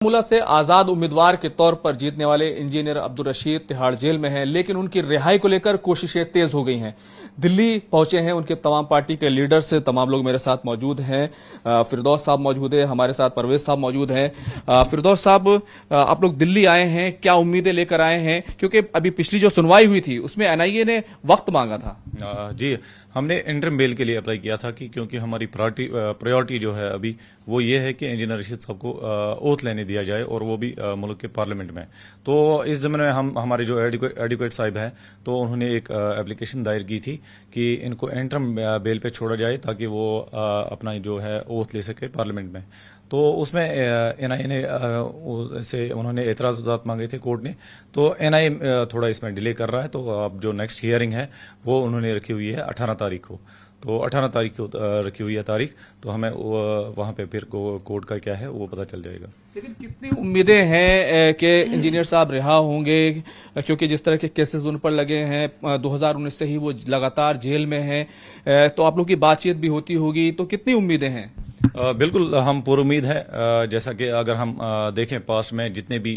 मुला से आजाद उम्मीदवार के तौर पर जीतने वाले इंजीनियर अब्दुल रशीद तिहाड़ जेल में हैं, लेकिन उनकी रिहाई को लेकर कोशिशें तेज हो गई हैं। दिल्ली पहुंचे हैं उनके तमाम पार्टी के लीडर से। तमाम लोग मेरे साथ मौजूद हैं। फिरदौस साहब मौजूद है, हमारे साथ परवेज साहब मौजूद हैं। फिरदौस साहब, आप लोग दिल्ली आए हैं, क्या उम्मीदें लेकर आए हैं? क्योंकि अभी पिछली जो सुनवाई हुई थी उसमें एनआईए ने वक्त मांगा था। जी, हमने इंटरिम बेल के लिए अप्लाई किया था कि क्योंकि हमारी प्रायोरिटी जो है अभी वो ये है कि इंजीनियर रशीद साहब को ओथ लेने दिया जाए और वो भी मुल्क के पार्लियामेंट में। तो इस ज़माने में हमारे जो एडवोकेट साहब हैं तो उन्होंने एक एप्लीकेशन दायर की थी कि इनको इंटरिम बेल पे छोड़ा जाए ताकि वो अपना जो है ओथ ले सके पार्लियामेंट में। तो उसमें एनआईए ने से उन्होंने एतराज़ात मांगे थे कोर्ट ने, तो एनआईए थोड़ा इसमें डिले कर रहा है। तो अब जो नेक्स्ट हियरिंग है वो उन्होंने रखी हुई है 18 तारीख को। तो 18 तारीख को रखी हुई है तारीख, तो हमें वहां पे फिर कोर्ट का क्या है वो पता चल जाएगा। लेकिन कितनी उम्मीदें हैं कि इंजीनियर साहब रिहा होंगे? क्योंकि जिस तरह के केसेस उन पर लगे हैं, 2019 से ही वो लगातार जेल में हैं, तो आप लोग की बातचीत भी होती होगी, तो कितनी उम्मीदें हैं? बिल्कुल, हम पूरी उम्मीद है। जैसा कि अगर हम देखें पास्ट में जितने भी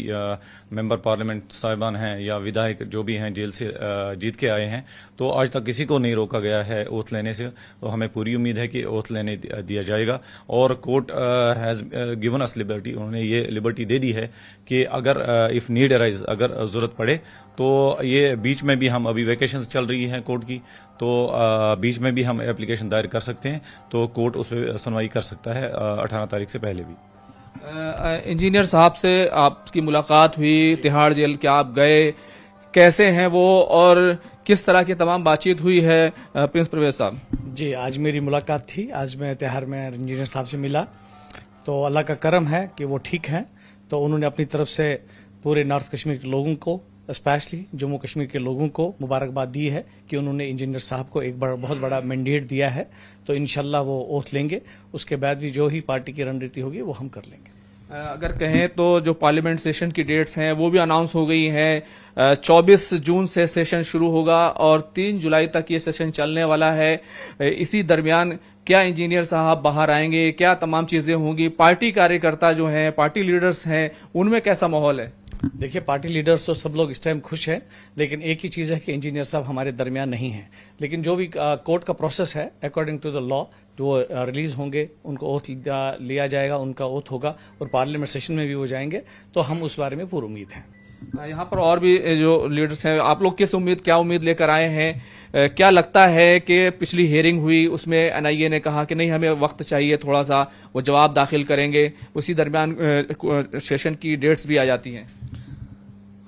मेंबर पार्लियामेंट साहिबान हैं या विधायक जो भी हैं जेल से जीत के आए हैं, तो आज तक किसी को नहीं रोका गया है ओथ लेने से। तो हमें पूरी उम्मीद है कि ओथ लेने दिया जाएगा। और court has given us liberty, उन्होंने ये लिबर्टी दे दी है कि अगर इफ नीड अराइज, अगर जरूरत पड़े तो ये बीच में भी, हम अभी वैकेशंस चल रही हैं कोर्ट की, तो बीच में भी हम एप्लीकेशन दायर कर सकते हैं। तो कोर्ट उस पर सुनवाई कर सकता है 18 तारीख से पहले भी। इंजीनियर साहब से आपकी मुलाकात हुई तिहाड़ जेल, क्या आप गए? कैसे हैं वो और किस तरह की तमाम बातचीत हुई है? प्रिंस परवेज साहब जी, आज मेरी मुलाकात थी। आज मैं तिहाड़ में इंजीनियर साहब से मिला, तो अल्लाह का करम है कि वो ठीक हैं। तो उन्होंने अपनी तरफ से पूरे नॉर्थ कश्मीर के लोगों को, स्पेशली जम्मू कश्मीर के लोगों को मुबारकबाद दी है कि उन्होंने इंजीनियर साहब को एक बहुत बड़ा मैंडेट दिया है। तो इंशाल्लाह वो ओथ लेंगे, उसके बाद भी जो ही पार्टी की रणनीति होगी वो हम कर लेंगे। अगर कहें तो जो पार्लियामेंट सेशन की डेट्स हैं वो भी अनाउंस हो गई हैं। 24 जून से सेशन शुरू होगा और 3 जुलाई तक ये सेशन चलने वाला है। इसी दरमियान क्या इंजीनियर साहब बाहर आएंगे? क्या तमाम चीजें होंगी? पार्टी कार्यकर्ता जो हैं, पार्टी लीडर्स हैं, उनमें कैसा माहौल है? देखिए, पार्टी लीडर्स तो सब लोग इस टाइम खुश हैं, लेकिन एक ही चीज है कि इंजीनियर साहब हमारे दरमियान नहीं है। लेकिन जो भी कोर्ट का प्रोसेस है अकॉर्डिंग टू द लॉ, जो रिलीज होंगे उनको ओथ लिया जाएगा, उनका ओथ होगा और पार्लियामेंट सेशन में भी वो जाएंगे। तो हम उस बारे में पूरी उम्मीद है। यहाँ पर और भी जो लीडर्स हैं, आप लोग क्या उम्मीद लेकर आए हैं? क्या लगता है कि पिछली हियरिंग हुई उसमें एनआईए ने कहा कि नहीं, हमें वक्त चाहिए थोड़ा सा, वो जवाब दाखिल करेंगे, उसी दरमियान सेशन की डेट्स भी आ जाती हैं।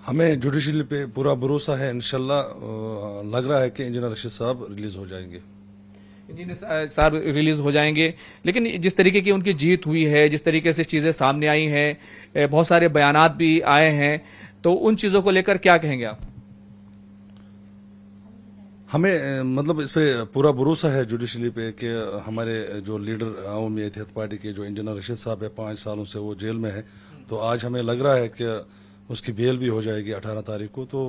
हमें जुडिशरी पे पूरा भरोसा है, इंशाल्लाह लग रहा है कि इंजीनियर रशीद साहब रिलीज हो जाएंगे। इंजीनियर साहब रिलीज हो जाएंगे, लेकिन जिस तरीके की उनकी जीत हुई है, जिस तरीके से चीजें सामने आई हैं, बहुत सारे बयानात भी आए हैं, तो उन चीजों को लेकर क्या कहेंगे आप? हमें मतलब इस पे पूरा भरोसा है जुडिशरी पे कि हमारे जो लीडर अवामी इत्तेहाद पार्टी के जो इंजीनियर रशीद साहब है, 5 सालों से वो जेल में है, तो आज हमें लग रहा है कि उसकी बेल भी हो जाएगी 18 तारीख को। तो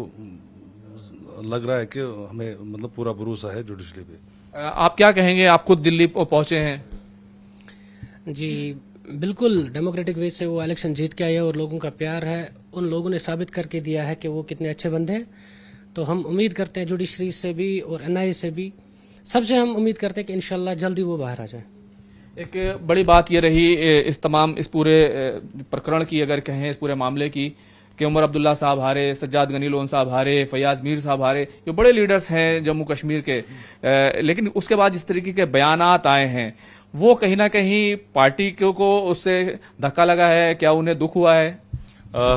लग रहा है कि हमें मतलब पूरा भरोसा है जुडिशरी पे। आप क्या कहेंगे? आप खुद दिल्ली पहुंचे हैं। जी बिल्कुल, डेमोक्रेटिक वे से वो इलेक्शन जीत के आए और लोगों का प्यार है। उन लोगों ने साबित करके दिया है कि वो कितने अच्छे बंदे हैं। तो हम उम्मीद करते हैं जुडिशरी से भी और एनआईए से भी, सबसे हम उम्मीद करते हैं कि इंशाल्लाह जल्दी वो बाहर आ जाए। एक बड़ी बात ये रही इस पूरे प्रकरण की, अगर कहें इस पूरे मामले की, कि उमर अब्दुल्ला साहब हारे, सज्जाद गनी लोन साहब हारे, फयाज मीर साहब हारे, ये बड़े लीडर्स हैं जम्मू कश्मीर के। लेकिन उसके बाद जिस तरीके के बयानात आए हैं, वो कहीं ना कहीं पार्टी को उससे धक्का लगा है। क्या उन्हें दुख हुआ है?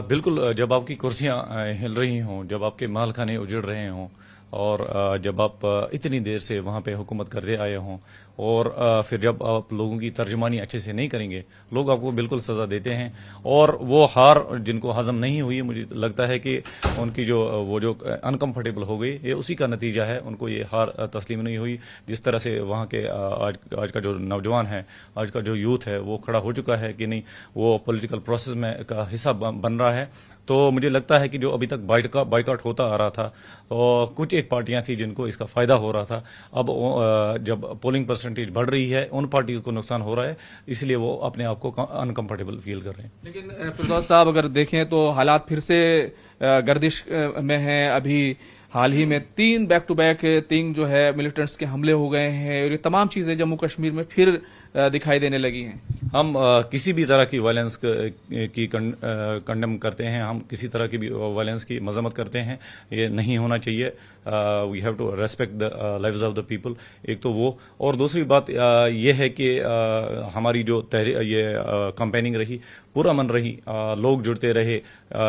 बिल्कुल, जब आपकी कुर्सियां हिल रही हों, जब आपके महल खाने उजड़ रहे हों और जब आप इतनी देर से वहां पे हुकूमत करते आए हों और फिर जब आप लोगों की तर्जुमानी अच्छे से नहीं करेंगे, लोग आपको बिल्कुल सजा देते हैं। और वो हार जिनको हजम नहीं हुई, मुझे लगता है कि उनकी जो अनकंफर्टेबल हो गई, ये उसी का नतीजा है। उनको ये हार तस्लीम नहीं हुई। जिस तरह से वहाँ के आज का जो नौजवान है, आज का जो यूथ है, वो खड़ा हो चुका है कि नहीं, वो पॉलिटिकल प्रोसेस में का हिस्सा बन रहा है। तो मुझे लगता है कि जो अभी तक बाइकआउट होता आ रहा था, और कुछ एक पार्टियां थी जिनको इसका फायदा हो रहा था, अब जब पोलिंग परसेंट परसेंटेज बढ़ रही है, उन पार्टीज को नुकसान हो रहा है, इसलिए वो अपने आप को अनकंफर्टेबल फील कर रहे हैं। लेकिन फिरदौस साहब, अगर देखें तो हालात फिर से गर्दिश में हैं। अभी हाल ही में 3 बैक टू बैक 3 जो है मिलिटेंट्स के हमले हो गए हैं और ये तमाम चीजें जम्मू कश्मीर में फिर दिखाई देने लगी हैं। हम किसी भी तरह की वायलेंस की कंडेम करते हैं, हम किसी तरह की भी वायलेंस की मजम्मत करते हैं, ये नहीं होना चाहिए। We have to respect the lives of the people, एक तो वो, और दूसरी बात ये है कि हमारी जो ये कैंपेनिंग रही पूरा मन रही, लोग जुड़ते रहे,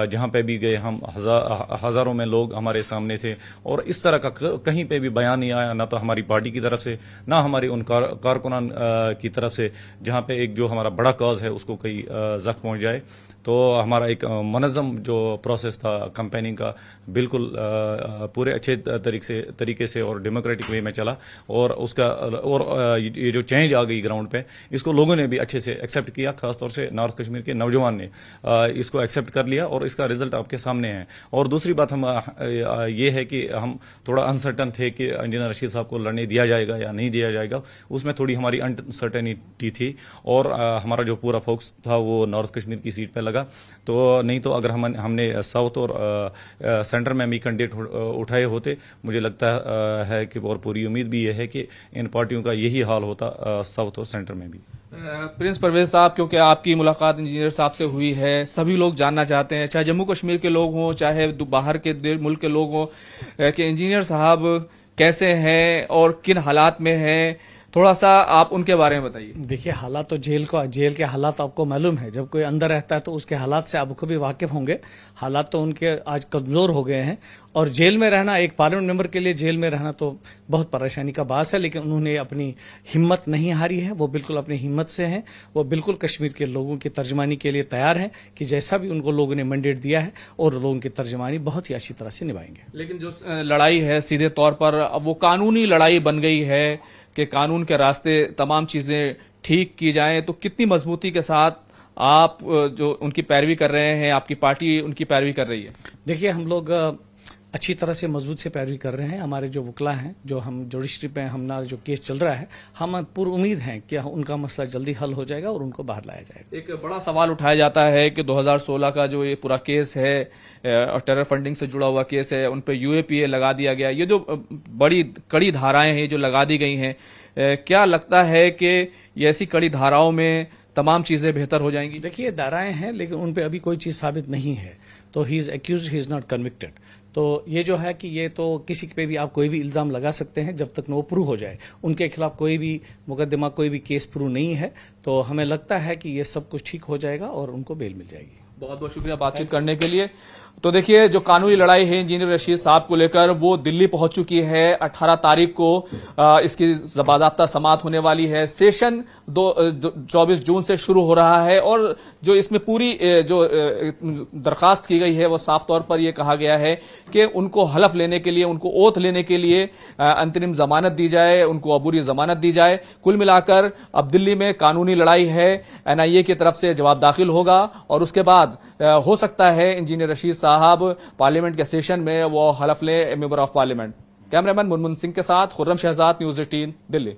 जहां पे भी गए हम हजारों में लोग हमारे सामने थे और इस तरह का कहीं पे भी बयान नहीं आया, ना तो हमारी पार्टी की तरफ से ना हमारे उन कारकुनान की तरफ से, जहां पे एक जो हमारा बड़ा कॉज है उसको कहीं जख्म पहुंच जाए। तो हमारा एक मनज़्ज़म जो प्रोसेस था कैंपेनिंग का बिल्कुल पूरे अच्छे तरीके से और डेमोक्रेटिक वे में चला और उसका और ये जो चेंज आ गई ग्राउंड पे, इसको लोगों ने भी अच्छे से एक्सेप्ट किया, खासतौर से नॉर्थ कश्मीर के नौजवान ने इसको एक्सेप्ट कर लिया और इसका रिजल्ट आपके सामने है। और दूसरी बात हम ये है कि हम थोड़ा अनसर्टन थे कि इंजीनियर रशीद साहब को लड़ने दिया जाएगा या नहीं दिया जाएगा, उसमें थोड़ी हमारी अनसर्टेनिटी थी और हमारा जो पूरा फोकस था वो नॉर्थ कश्मीर की सीट पे लगा। तो नहीं तो अगर हमने साउथ और सेंटर में भी कैंडिडेट उठाए होते, मुझे लगता है कि और पूरी उम्मीद भी यह है कि इन पार्टियों का यही हाल होता साउथ और सेंटर में भी। प्रिंस परवेज साहब, क्योंकि आपकी मुलाकात इंजीनियर साहब से हुई है, सभी लोग जानना चाहते हैं, चाहे जम्मू कश्मीर के लोग हों चाहे बाहर के मुल्क के लोग हों, कि इंजीनियर साहब कैसे हैं और किन हालात में हैं, थोड़ा सा आप उनके बारे में बताइए। देखिए, हालात तो जेल के हालात आपको मालूम है, जब कोई अंदर रहता है तो उसके हालात से आप भी वाकिफ होंगे। हालात तो उनके आज कमजोर हो गए हैं और जेल में रहना, एक पार्लियामेंट मेंबर के लिए जेल में रहना तो बहुत परेशानी का बात है, लेकिन उन्होंने अपनी हिम्मत नहीं हारी है, वो बिल्कुल अपनी हिम्मत से हैं, वो बिल्कुल कश्मीर के लोगों की तर्जमानी के लिए तैयार हैं कि जैसा भी उनको लोगों ने मैंडेट दिया है और लोगों की तर्जमानी बहुत ही अच्छी तरह से निभाएंगे। लेकिन जो लड़ाई है सीधे तौर पर अब वो कानूनी लड़ाई बन गई है कि कानून के रास्ते तमाम चीजें ठीक की जाएं, तो कितनी मजबूती के साथ आप जो उनकी पैरवी कर रहे हैं, आपकी पार्टी उनकी पैरवी कर रही है? देखिए, हम लोग अच्छी तरह से मजबूत से पैरवी कर रहे हैं। हमारे जो वकला हैं, जो हम जुडिशरी पे हमारा जो केस चल रहा है, हम पूरी उम्मीद है कि उनका मसला जल्दी हल हो जाएगा और उनको बाहर लाया जाएगा। एक बड़ा सवाल उठाया जाता है कि 2016 का जो ये पूरा केस है और टेरर फंडिंग से जुड़ा हुआ केस है, उन पे यूएपीए लगा दिया गया। ये जो बड़ी कड़ी धाराएं हैं जो लगा दी गई हैं, क्या लगता है कि ये ऐसी कड़ी धाराओं में तमाम चीजें बेहतर हो जाएंगी? देखिए, धाराएं हैं लेकिन उन पे अभी कोई चीज साबित नहीं है, तो he is accuse, he is not convicted. तो ये जो है कि ये तो किसी पे भी आप कोई भी इल्जाम लगा सकते हैं, जब तक न वो प्रूव हो जाए। उनके खिलाफ कोई भी मुकदमा, कोई भी केस प्रूव नहीं है, तो हमें लगता है कि ये सब कुछ ठीक हो जाएगा और उनको बेल मिल जाएगी। बहुत बहुत शुक्रिया बातचीत करने के लिए। तो देखिए, जो कानूनी लड़ाई है इंजीनियर रशीद साहब को लेकर, वो दिल्ली पहुंच चुकी है। 18 तारीख को इसकी ज़बाज़ाब्ता समाअत होने वाली है। सेशन 24 जून से शुरू हो रहा है और जो इसमें पूरी जो दरखास्त की गई है वो साफ तौर पर यह कहा गया है कि उनको हलफ लेने के लिए, उनको ओथ लेने के लिए अंतरिम जमानत दी जाए, उनको अबूरी जमानत दी जाए। कुल मिलाकर अब दिल्ली में कानूनी लड़ाई है। एनआईए की तरफ से जवाब दाखिल होगा और उसके बाद हो सकता है इंजीनियर रशीद साहब पार्लियामेंट के सेशन में वो हलफ लें member of parliament. Cameraman Munmun Singh के साथ खुर्रम शहजाद, न्यूज़ 18 दिल्ली।